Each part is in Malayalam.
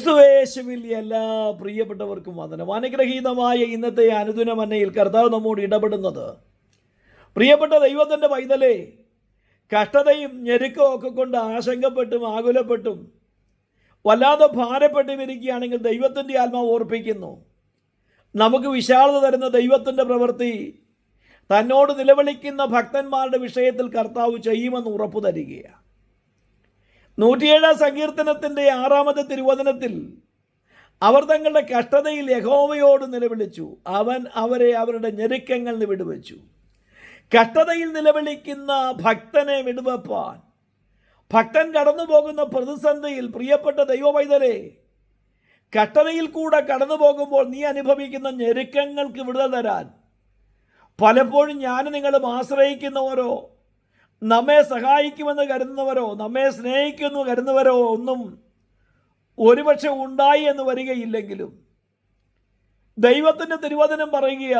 ക്രിസ്തുവേശുവിൽ എല്ലാ പ്രിയപ്പെട്ടവർക്കും വന്ദനം. അനുഗ്രഹീതമായ ഇന്നത്തെ അനുദിന മന്നയിൽ കർത്താവ് നമ്മോട് ഇടപെടുന്നത്, പ്രിയപ്പെട്ട ദൈവത്തിൻ്റെ പൈതലേ, കഷ്ടതയും ഞെരുക്കവും ഒക്കെ കൊണ്ട് ആശങ്കപ്പെട്ടും ആകുലപ്പെട്ടും വല്ലാതെ ഭാരപ്പെട്ടും ഇരിക്കുകയാണെങ്കിൽ ദൈവത്തിൻ്റെ ആത്മാവ് ഓർപ്പിക്കുന്നു, നമുക്ക് വിശാലത തരുന്ന ദൈവത്തിൻ്റെ പ്രവൃത്തി തന്നോട് നിലവിളിക്കുന്ന ഭക്തന്മാരുടെ വിഷയത്തിൽ കർത്താവ് ചെയ്യുമെന്ന് ഉറപ്പു തരികയാണ്. 107 സങ്കീർത്തനത്തിൻ്റെ 6-ാമത്തെ തിരുവചനത്തിൽ അവർ തങ്ങളുടെ കഷ്ടതയിൽ യഹോവയോട് നിലവിളിച്ചു, അവൻ അവരെ അവരുടെ ഞെരുക്കങ്ങൾ വിടുവച്ചു. കഷ്ടതയിൽ നിലവിളിക്കുന്ന ഭക്തനെ വിടുവപ്പാൻ, ഭക്തൻ കടന്നു പോകുന്ന പ്രതിസന്ധിയിൽ, പ്രിയപ്പെട്ട ദൈവപൈതലേ, കഷ്ടതയിൽ കൂടെ കടന്നു പോകുമ്പോൾ നീ അനുഭവിക്കുന്ന ഞെരുക്കങ്ങൾക്ക് വിടുതൽ തരാൻ പലപ്പോഴും ഞാൻ നിങ്ങളും ആശ്രയിക്കുന്നവരോ, നമ്മെ സഹായിക്കുമെന്ന് കരുതുന്നവരോ, നമ്മെ സ്നേഹിക്കുമെന്ന് കരുതുന്നവരോ ഒന്നും ഒരുപക്ഷെ ഉണ്ടായി എന്ന് വരികയില്ലെങ്കിലും ദൈവത്തിൻ്റെ തിരുവചനം പറയുക,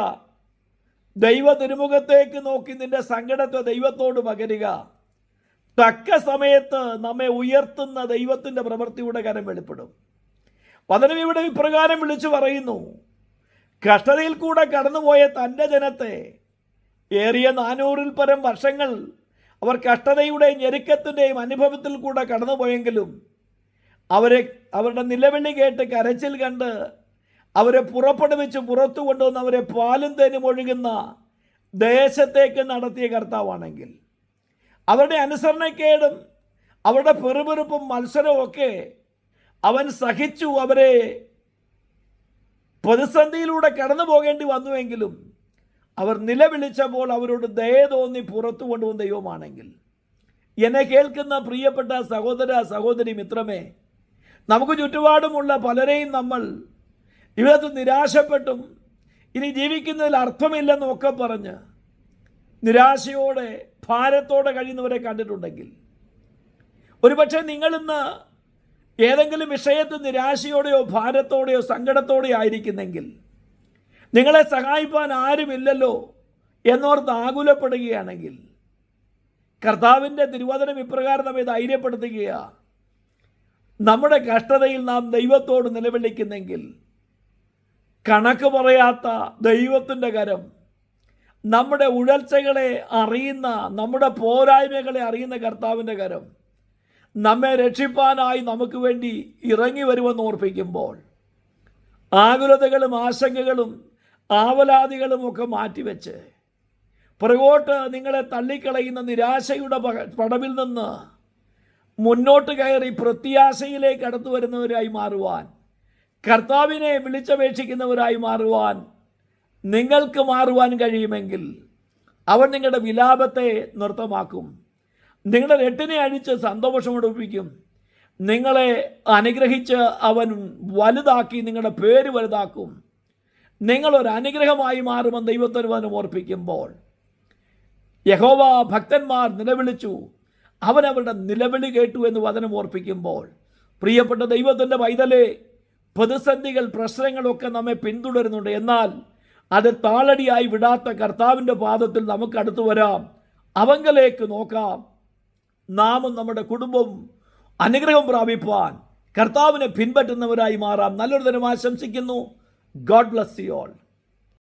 ദൈവ തിരുമുഖത്തേക്ക് നോക്കി നിന്റെ സങ്കടത്തെ ദൈവത്തോട് പകരുക. തക്ക സമയത്ത് നമ്മെ ഉയർത്തുന്ന ദൈവത്തിൻ്റെ പ്രവൃത്തിയുടെ കരം വെളിപ്പെടും. വചനം ഇവിടെ ഇപ്രകാരം വിളിച്ചു പറയുന്നു, കഷ്ടതയിൽ കൂടെ കടന്നുപോയ തൻ്റെ ജനത്തെ ഏറിയ 400-ൽ പരം വർഷങ്ങൾ അവർ കഷ്ടതയുടെയും ഞെരുക്കത്തിൻ്റെയും അനുഭവത്തിൽ കൂടെ കടന്നുപോയെങ്കിലും അവരുടെ നിലവിളി കേട്ട് കരച്ചിൽ കണ്ട് അവരെ പുറപ്പെടുവിച്ച് പുറത്തു കൊണ്ടുവന്ന് അവരെ പാലും തേനും ഒഴുകുന്ന ദേശത്തേക്ക് നടത്തിയ കർത്താവാണെങ്കിൽ, അവരുടെ അനുസരണക്കേടും അവരുടെ പെറുപെറുപ്പും മത്സരവും ഒക്കെ അവൻ സഹിച്ചു അവരെ പ്രതിസന്ധിയിലൂടെ കടന്നു പോകേണ്ടി വന്നുവെങ്കിലും അവർ നിലവിളിച്ചപ്പോൾ അവരോട് ദയ തോന്നി പുറത്തു കൊണ്ടുവന്ന ദൈവമാണെങ്കിൽ, എന്നെ കേൾക്കുന്ന പ്രിയപ്പെട്ട സഹോദര സഹോദരി മിത്രമേ, നമുക്ക് ചുറ്റുപാടുമുള്ള പലരെയും നമ്മൾ ജീവിതത്തിൽ നിരാശപ്പെട്ടും ഇനി ജീവിക്കുന്നതിൽ അർത്ഥമില്ലെന്നും ഒക്കെ പറഞ്ഞ് നിരാശയോടെ ഭാരത്തോടെ കഴിയുന്നവരെ കണ്ടിട്ടുണ്ടെങ്കിൽ, ഒരുപക്ഷെ നിങ്ങളിന്ന് ഏതെങ്കിലും വിഷയത്തിൽ നിരാശയോടെയോ ഭാരത്തോടെയോ സങ്കടത്തോടെയോ ആയിരിക്കുന്നെങ്കിൽ, നിങ്ങളെ സഹായിപ്പാൻ ആരുമില്ലല്ലോ എന്നോർത്ത് ആകുലപ്പെടുകയാണെങ്കിൽ, കർത്താവിൻ്റെ തിരുവചനം ഇപ്രകാരം നമ്മെ ധൈര്യപ്പെടുത്തുകയാണ്, നമ്മുടെ കഷ്ടതയിൽ നാം ദൈവത്തോട് നിലവിളിക്കുന്നെങ്കിൽ കണക്ക് പറയാത്ത ദൈവത്തിൻ്റെ കരം, നമ്മുടെ ഉഴൽച്ചകളെ അറിയുന്ന, നമ്മുടെ പോരായ്മകളെ അറിയുന്ന കർത്താവിൻ്റെ കരം നമ്മെ രക്ഷിപ്പാനായി നമുക്ക് വേണ്ടി ഇറങ്ങി വരുമെന്ന് ഓർപ്പിക്കുമ്പോൾ, ആകുലതകളും ആശങ്കകളും ആവലാതികളും ഒക്കെ മാറ്റിവെച്ച് പുറകോട്ട് നിങ്ങളെ തള്ളിക്കളയുന്ന നിരാശയുടെ പടവിൽ നിന്ന് മുന്നോട്ട് കയറി പ്രത്യാശയിലേക്ക് അടുത്തു വരുന്നവരായി മാറുവാൻ, കർത്താവിനെ വിളിച്ചപേക്ഷിക്കുന്നവരായി മാറുവാൻ നിങ്ങൾക്ക് മാറുവാൻ കഴിയുമെങ്കിൽ അവൻ നിങ്ങളുടെ വിലാപത്തെ നൃത്തമാക്കും, നിങ്ങളുടെ രട്ടിനെ അഴിച്ച് സന്തോഷമൊടുപ്പിക്കും, നിങ്ങളെ അനുഗ്രഹിച്ച് അവൻ വലുതാക്കി നിങ്ങളുടെ പേര് വലുതാക്കും, നിങ്ങളൊരു അനുഗ്രഹമായി മാറുമെന്ന് ദൈവത്തിനുവചനം ഓർപ്പിക്കുമ്പോൾ, യഹോവ ഭക്തന്മാർ നിലവിളിച്ചു, അവൻ അവരുടെ നിലവിളി കേട്ടു എന്ന് വചനം ഓർപ്പിക്കുമ്പോൾ, പ്രിയപ്പെട്ട ദൈവത്തിൻ്റെ പൈതലേ, പ്രതിസന്ധികൾ പ്രശ്നങ്ങളൊക്കെ നമ്മെ പിന്തുടരുന്നുണ്ട്. എന്നാൽ അത് താളടിയായി വിടാത്ത കർത്താവിൻ്റെ പാദത്തിൽ നമുക്ക് അടുത്തു വരാം, അവങ്കലേക്ക് നോക്കാം. നാമും നമ്മുടെ കുടുംബവും അനുഗ്രഹം പ്രാപിപ്പാൻ കർത്താവിനെ പിൻപറ്റുന്നവരായി മാറാം. നല്ലൊരു ദിനം ആശംസിക്കുന്നു. God bless you all.